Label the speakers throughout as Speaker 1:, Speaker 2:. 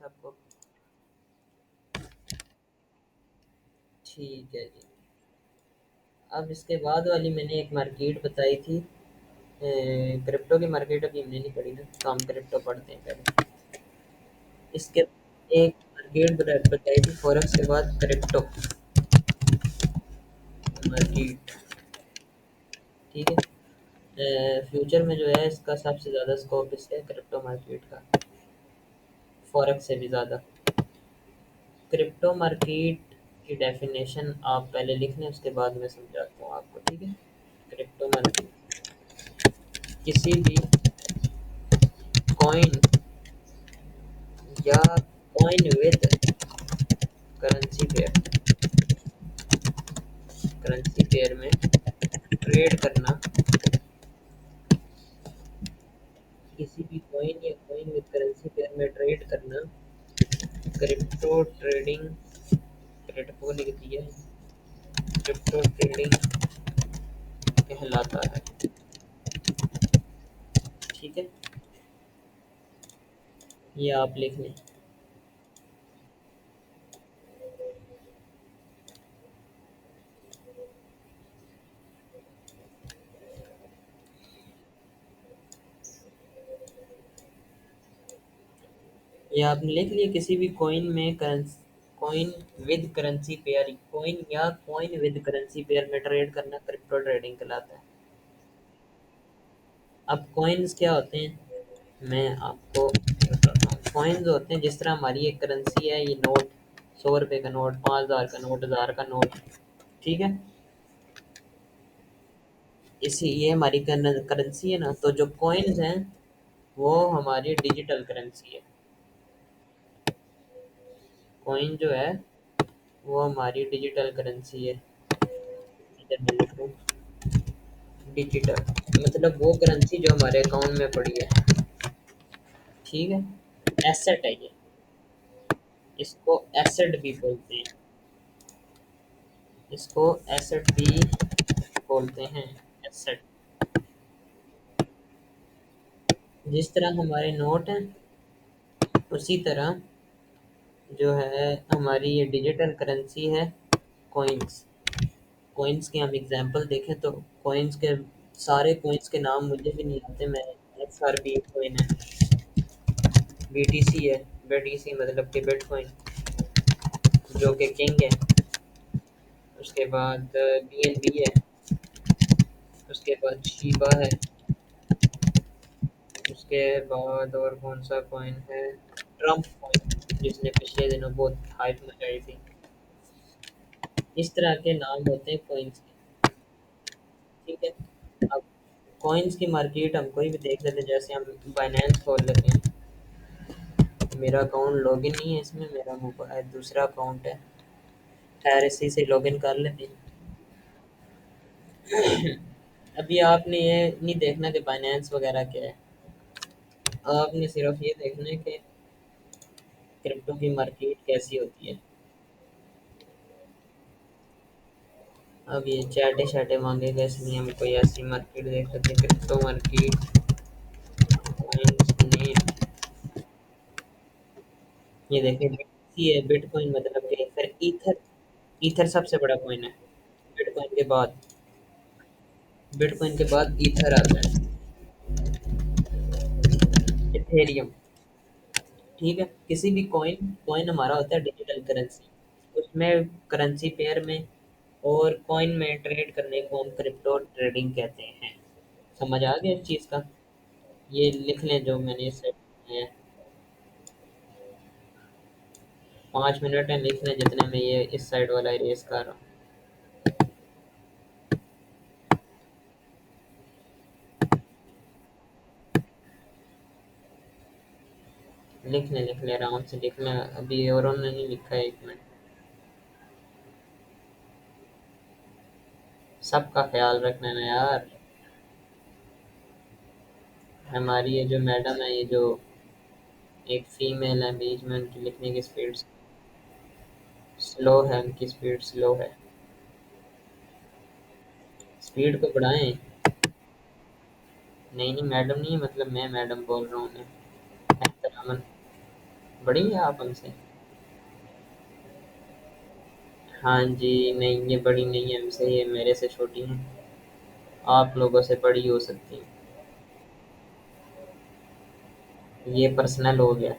Speaker 1: सबको ठीक है जी। अब इसके बाद वाली मैंने एक मार्केट बताई थी, क्रिप्टो की मार्केट अभी हमने नहीं पढ़ी ना, तो हम क्रिप्टो पढ़ते हैं पहले। इसके एक मार्केट बताई थी फॉरेक्स के बाद क्रिप्टो मार्केट। ठीक है, फ्यूचर में जो है इसका सबसे ज़्यादा स्कोप इसका क्रिप्टो मार्केट का, फॉरेक्स से भी ज़्यादा। क्रिप्टो मार्केट की डेफिनेशन आप पहले लिख लें, उसके बाद मैं समझाता हूँ आपको। ठीक है, क्रिप्टो मार्केट किसी भी कॉइन या coin with currency pair, currency pair में ट्रेड करना, किसी भी कॉइन या कॉइन विद करेंसी पेयर में ट्रेड करना क्रिप्टो ट्रेडिंग, क्रिप्टो लिख दिया है, क्रिप्टो ट्रेडिंग कहलाता है। ठीक है, ये आप लिख लें। ये आपने लिख लिया, किसी भी कॉइन में coin with currency pair, coin या कॉइन विद करेंसी पेयर में ट्रेड करना क्रिप्टो ट्रेडिंग कहलाता है। अब कॉइन्स क्या होते हैं, मैं आपको बताता हूँ। कॉइन्स होते हैं जिस तरह हमारी एक करेंसी है, ये नोट, 100 रुपए का नोट, 5,000 का नोट, 1000 का नोट। ठीक है, इसी ये हमारी करेंसी है ना, तो जो कॉइन्स हैं वो हमारी डिजिटल करेंसी है। कॉइन जो है वो हमारी डिजिटल करेंसी है। इधर मैं लिख दूँ, डिजिटल मतलब वो करेंसी जो हमारे अकाउंट में पड़ी है। ठीक है, एसेट है ये, इसको एसेट भी बोलते हैं, इसको एसेट भी बोलते हैं, एसेट। जिस तरह हमारे नोट हैं उसी तरह जो है हमारी ये डिजिटल करेंसी है, कॉइन्स। कॉइन्स के हम एग्जांपल देखें तो कॉइन्स के, सारे कॉइन्स के नाम मुझे भी नहीं आते। मैं, XRP कॉइन है, BTC है, BTC मतलब कि बिटकॉइन जो कि किंग है। उसके बाद BNB है, उसके बाद शीबा है, उसके बाद और कौन सा कॉइन है, ट्रम्प कॉइन जिसने पिछले दिनों बहुत हाइप मचाई थी। इस तरह के नाम होते हैं कॉइन्स के। ठीक है, अब कॉइन्स की मार्केट हम कोई भी देख लेते हैं, जैसे हम बाइनेंस खोल लेते हैं। मेरा अकाउंट लॉगिन नहीं है इसमें, मेरा मोबाइल दूसरा अकाउंट है, खैर इसी से लॉगिन कर लेते हैं। अभी आपने ये नहीं देखना कि बाइनेंस वगैरह क्या है, आपने सिर्फ ये देखना है कि क्रिप्टो की मार्केट कैसी होती है। अब ये चैटे शैटे मांगेगा, इसलिए हम कोई ऐसी मार्केट देख लेते हैं, क्रिप्टो मार्केट कॉइन्स नेम। ये देखिए BTC है, बिटकॉइन मतलब कि फिर ईथर, ईथर सबसे बड़ा कॉइन है। बिटकॉइन के बाद, बिटकॉइन के बाद ईथर आता है, इथेरियम। ठीक है, किसी भी कॉइन, कॉइन हमारा होता है डिजिटल करेंसी, उसमें करेंसी पेयर में और कॉइन में ट्रेड करने को हम क्रिप्टो ट्रेडिंग कहते हैं। समझ आ गया इस चीज़ का? ये लिख लें जो मैंने सेट किया है, 5 मिनट है, लिख लें जितने में ये इस साइड वाला इरेज कर रहा हूँ। लिख लें आराम से लिख लें, अभी औरों ने नहीं लिखा है, 1 मिनट। सबका ख्याल रखना ना यार, हमारी ये जो मैडम है, ये जो एक फीमेल है, बीच में उनकी लिखने की स्पीड स्लो है, उनकी स्पीड स्लो है। स्पीड को बढ़ाएं। नहीं नहीं मैडम नहीं है, मतलब मैं मैडम बोल रहा हूँ उन्हें एहतरामन। बड़ी हैं आप हमसे? हाँ जी, नहीं ये बड़ी नहीं है हमसे, ये मेरे से छोटी हैं। आप लोगों से बड़ी हो सकती हैं। ये पर्सनल हो गया।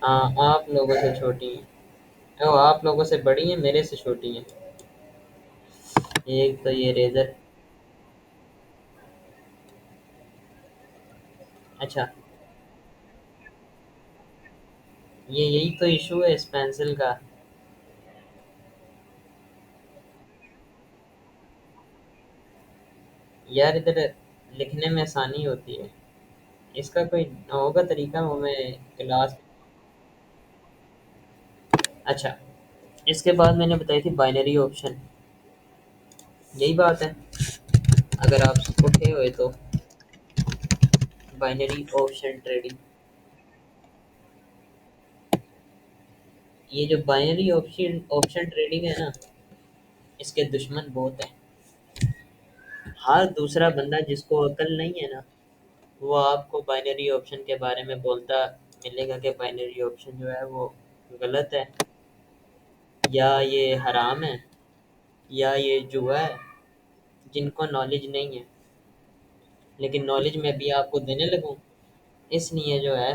Speaker 1: हाँ, आप लोगों से छोटी हैं। ओ, आप लोगों से बड़ी हैं, मेरे से छोटी हैं। एक तो ये रेजर। अच्छा, ये यही तो इशू है इस पेंसिल का। यार इधर लिखने में आसानी होती है। इसका कोई होगा तरीका, वो मैं क्लास। अच्छा, इसके बाद मैंने बताई थी बाइनरी ऑप्शन। यही बात है, अगर आप उठे हुए तो। Binary option trading. ये जो बाइनरी ऑप्शन ऑप्शन ट्रेडिंग है ना, इसके दुश्मन बहुत हैं। हर दूसरा बंदा जिसको अकल नहीं है ना, वो आपको बाइनरी ऑप्शन के बारे में बोलता मिलेगा कि बाइनरी ऑप्शन जो है वो गलत है, या ये हराम है, या ये जुआ है। जिनको नॉलेज नहीं है, लेकिन नॉलेज मैं भी आपको देने लगूं, इसलिए जो है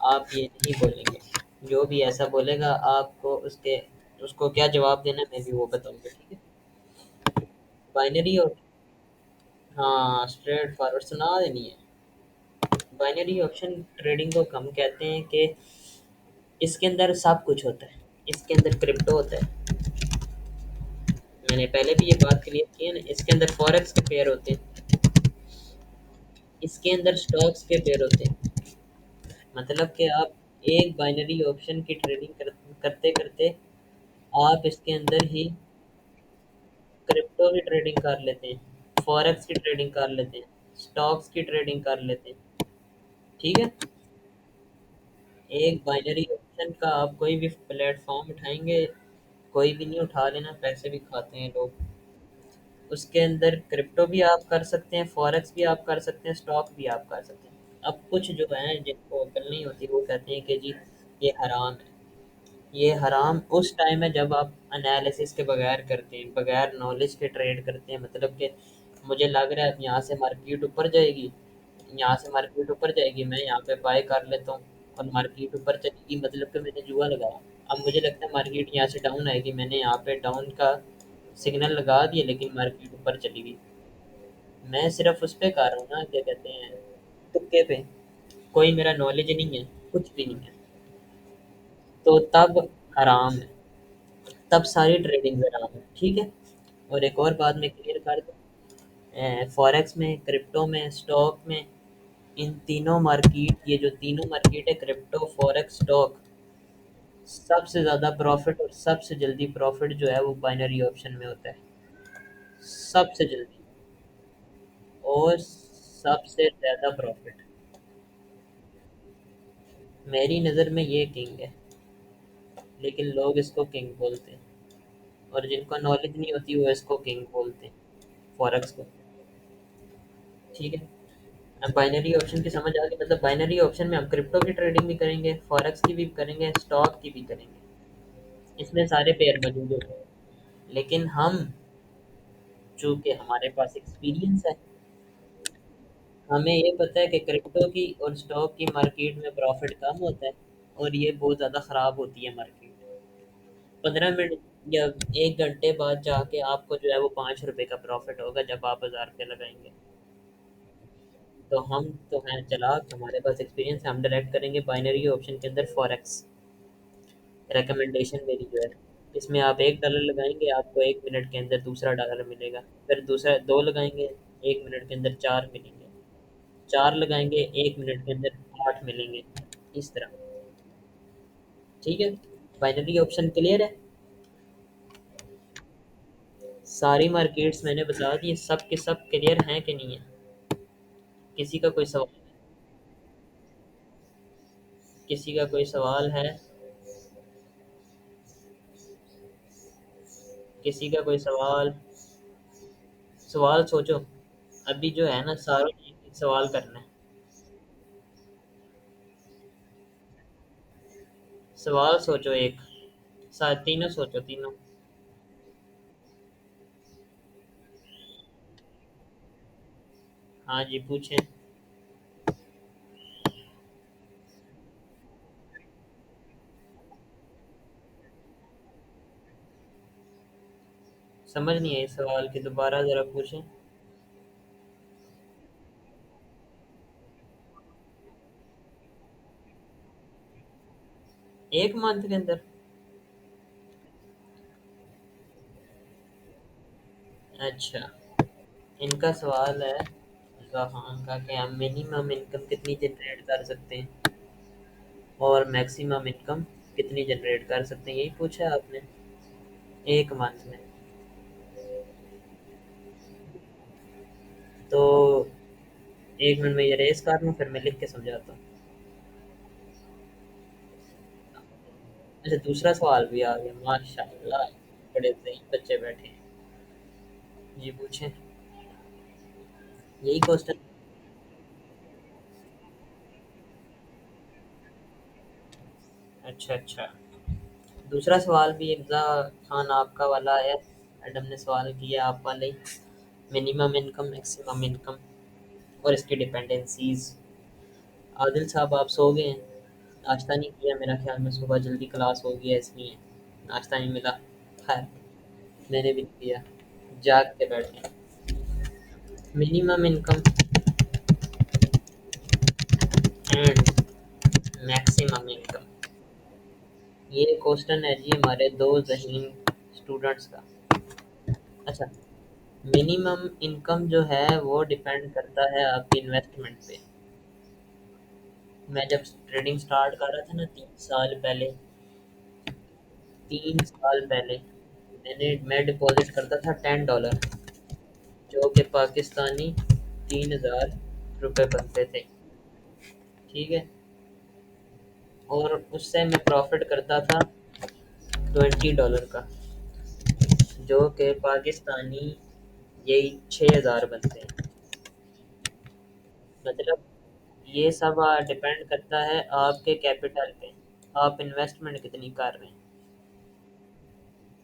Speaker 1: आप ये नहीं बोलेंगे। जो भी ऐसा बोलेगा आपको उसके उसको क्या जवाब देना मैं भी वो बताऊंगा, ठीक है? बाइनरी और हाँ, स्ट्रेट फॉरवर्ड सुना देनी है। बाइनरी ऑप्शन ट्रेडिंग को हम कहते हैं कि इसके अंदर सब कुछ होता है। इसके अंदर क्रिप्टो होता है। मैंने पहले भी ये बात क्लियर की है ना, इसके अंदर फॉरेक्स के पेयर होते हैं। इसके अंदर स्टॉक्स के पेयर होते हैं। मतलब कि आप एक बाइनरी ऑप्शन की करते करते आप इसके अंदर ही क्रिप्टो की ट्रेडिंग कर लेते हैं, फॉरेक्स की ट्रेडिंग कर लेते हैं, स्टॉक्स की ट्रेडिंग कर लेते हैं। ठीक है? एक बाइनरी ऑप्शन का आप कोई भी प्लेटफॉर्म उठाएंगे, कोई भी नहीं उठा लेना, पैसे भी खाते हैं लोग। उसके अंदर क्रिप्टो भी आप कर सकते हैं, फॉरेक्स भी आप कर सकते हैं, स्टॉक भी आप कर सकते हैं। अब कुछ जो हैं जिनको अकल नहीं होती, वो कहते हैं कि जी ये हराम है। ये हराम उस टाइम है जब आप एनालिसिस के बगैर करते हैं, बगैर नॉलेज के ट्रेड करते हैं। मतलब कि मुझे लग रहा है अब यहाँ से मार्केट ऊपर जाएगी, यहाँ से मार्केट ऊपर जाएगी, मैं यहाँ पे बाय कर लेता हूँ, और मार्केट ऊपर चलेगी, मतलब कि मैंने जुआ लगाया। अब मुझे लगता है मार्केट यहाँ से डाउन आएगी, मैंने यहाँ पे डाउन का सिग्नल लगा दिया, लेकिन मार्केट ऊपर चली गई। मैं सिर्फ उस पे कर रहा हूँ ना, क्या कहते हैं, तुक्के पे। कोई मेरा नॉलेज नहीं है, कुछ भी नहीं है। तो तब हराम है, तब सारी ट्रेडिंग हराम है, ठीक है? और एक और बात मैं क्लियर कर दूँ, फॉरेक्स में, क्रिप्टो में, स्टॉक में, इन तीनों मार्केट, ये जो तीनों मार्केट है, क्रिप्टो, फॉरेक्स, स्टॉक, सबसे ज़्यादा प्रॉफिट और सबसे जल्दी प्रॉफिट जो है वो बाइनरी ऑप्शन में होता है। सबसे जल्दी और सबसे ज़्यादा प्रॉफिट। मेरी नज़र में ये किंग है, लेकिन लोग इसको किंग बोलते हैं, और जिनको नॉलेज नहीं होती वो इसको किंग बोलते हैं, फॉरेक्स को। ठीक है? अब बाइनरी ऑप्शन की समझ आ गई, मतलब बाइनरी ऑप्शन में हम क्रिप्टो की ट्रेडिंग भी करेंगे, फॉरेक्स की भी करेंगे, स्टॉक की भी करेंगे। इसमें सारे पेयर मौजूद होते हैं। लेकिन हम, चूंकि हमारे पास एक्सपीरियंस है, हमें ये पता है कि क्रिप्टो की और स्टॉक की मार्केट में प्रॉफिट कम होता है, और ये बहुत ज़्यादा ख़राब होती है मार्केट। 15 मिनट या 1 घंटे बाद जाके आपको जो है वो 5 रुपए का प्रॉफिट होगा जब आप 1000 रुपये लगाएंगे। तो हम तो हैं चालाक, हमारे पास एक्सपीरियंस है, हम डायरेक्ट करेंगे बाइनरी ऑप्शन के अंदर फॉरेक्स। रिकमेंडेशन मेरी जो है, इसमें आप $1 लगाएंगे, आपको 1 मिनट के अंदर $2 मिलेगा। फिर दूसरा 2 लगाएंगे, 1 मिनट के अंदर 4 मिलेंगे। 4 लगाएंगे, 1 मिनट के अंदर 8 मिलेंगे। इस तरह। ठीक है? बाइनरी ऑप्शन क्लियर है? सारी मार्केट्स मैंने बता दी, सब के सब क्लियर हैं कि नहीं है? किसी का कोई सवाल? किसी का कोई सवाल है? किसी का कोई सवाल? सवाल सोचो। अभी जो है ना सारों ने एक एक सवाल करना है। सवाल सोचो एक। तीनों सोचो तीनों। हाँ जी पूछें। समझ नहीं आई सवाल की, दोबारा जरा पूछें। एक मंथ के अंदर? अच्छा। इनका सवाल है जहाँ का कि हम मिनिमम इनकम कितनी जनरेट कर सकते हैं और मैक्सिमम इनकम कितनी जनरेट कर सकते हैं, यही पूछा है आपने। एक मंथ में। तो एक मिनट में ये रेस कर लूँ, फिर मैं लिख के समझाता हूँ। अच्छा दूसरा सवाल भी आ गया, माशाल्लाह। बड़े सही बच्चे बैठे हैं। जी पूछें। यही क्वेश्चन। अच्छा अच्छा। दूसरा सवाल भी खान आपका वाला है। मैडम ने सवाल किया आप वाले ही। मिनिमम इनकम मैक्सिमम इनकम और इसकी डिपेंडेंसीज। आदिल साहब आप सो गए हैं? नाश्ता नहीं किया मेरा ख्याल में, सुबह जल्दी क्लास हो गया इसलिए नाश्ता नहीं मिला। खैर, मैंने भी नहीं किया, जाग के बैठे हैं। Minimum income and maximum income, ये क्वेश्चन है जी हमारे दो जहीन स्टूडेंट्स का। अच्छा, मिनिमम इनकम जो है वो डिपेंड करता है आपकी इन्वेस्टमेंट पे। मैं जब ट्रेडिंग स्टार्ट कर रहा था ना 3 साल पहले, 3 साल पहले मैं डिपॉजिट करता था $10, जो कि पाकिस्तानी 3000 रुपये बनते थे। ठीक है। और उससे मैं प्रॉफिट करता था $20 का, जो कि पाकिस्तानी यही 6000 बनते हैं। मतलब ये सब डिपेंड करता है आपके कैपिटल पे, आप इन्वेस्टमेंट कितनी कर रहे हैं,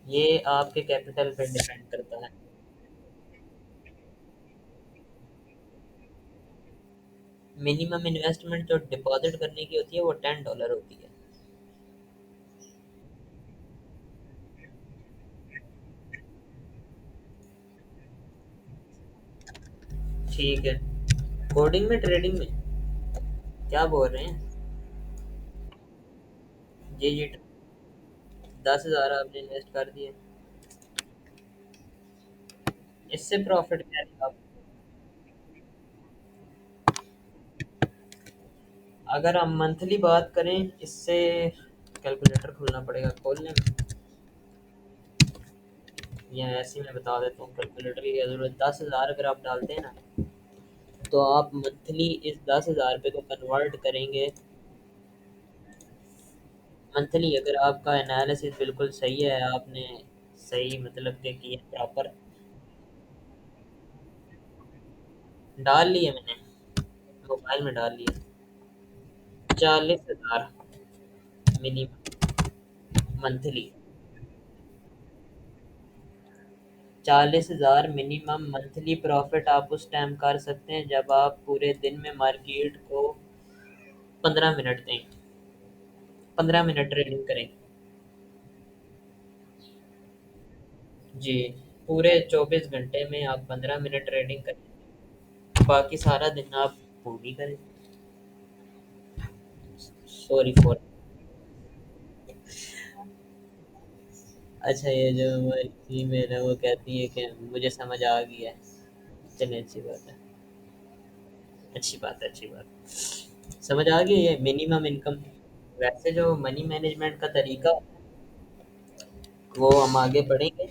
Speaker 1: ये आपके कैपिटल पे डिपेंड करता है। मिनिमम इन्वेस्टमेंट जो डिपॉजिट करने की होती है वो $10 होती है। ठीक है। कोडिंग में ट्रेडिंग में क्या बोल रहे हैं? जी जी। 10,000 आपने इन्वेस्ट कर दिए, इससे प्रॉफिट क्या है आप? अगर हम मंथली बात करें इससे, कैलकुलेटर खोलना पड़ेगा, खोलने में या ऐसे ही मैं बता देता हूँ, कैलकुलेटर की क्या जरूरत। 10,000 अगर आप डालते हैं ना, तो आप मंथली इस 10,000 रुपये को कन्वर्ट करेंगे। मंथली अगर आपका एनालिसिस बिल्कुल सही है, आपने सही मतलब के किया प्रॉपर, डाल लिया मैंने, मोबाइल में डाल लिया। 40,000 minimum monthly. 40,000 minimum monthly profit आप उस टाइम कर सकते हैं जब आप पूरे दिन में मार्केट को 15 मिनट दें, 15 मिनट ट्रेडिंग करें। जी, पूरे 24 घंटे में आप 15 मिनट ट्रेडिंग करें, बाकी सारा दिन आप पूरी करें। Sorry for. अच्छा, ये जो हमारी फीमेल है वो कहती है कि मुझे समझ आ गया है। चलिए अच्छी बात है। अच्छी बात है, अच्छी बात। समझ आ गई है मिनिमम इनकम। वैसे जो मनी मैनेजमेंट का तरीका, वो हम आगे बढ़ेंगे,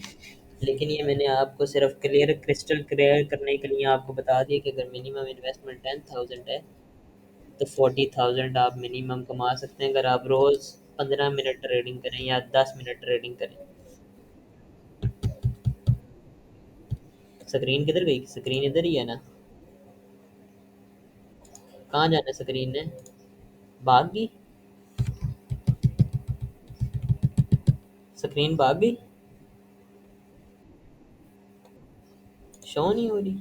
Speaker 1: लेकिन ये मैंने आपको सिर्फ क्रिस्टल क्लियर करने के लिए आपको बता दिया कि अगर मिनिमम इन्वेस्टमेंट 10,000 है तो 40,000 आप मिनिमम कमा सकते हैं अगर आप रोज़ 15 मिनट ट्रेडिंग करें या 10 मिनट ट्रेडिंग करें। स्क्रीन किधर गई? स्क्रीन इधर ही है ना। कहाँ जाना है स्क्रीन ने? भाग गई? स्क्रीन भाग गई? शो नहीं हो रही?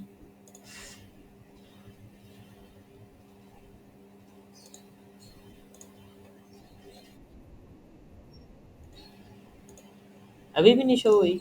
Speaker 1: अभी भी नहीं शो हुई?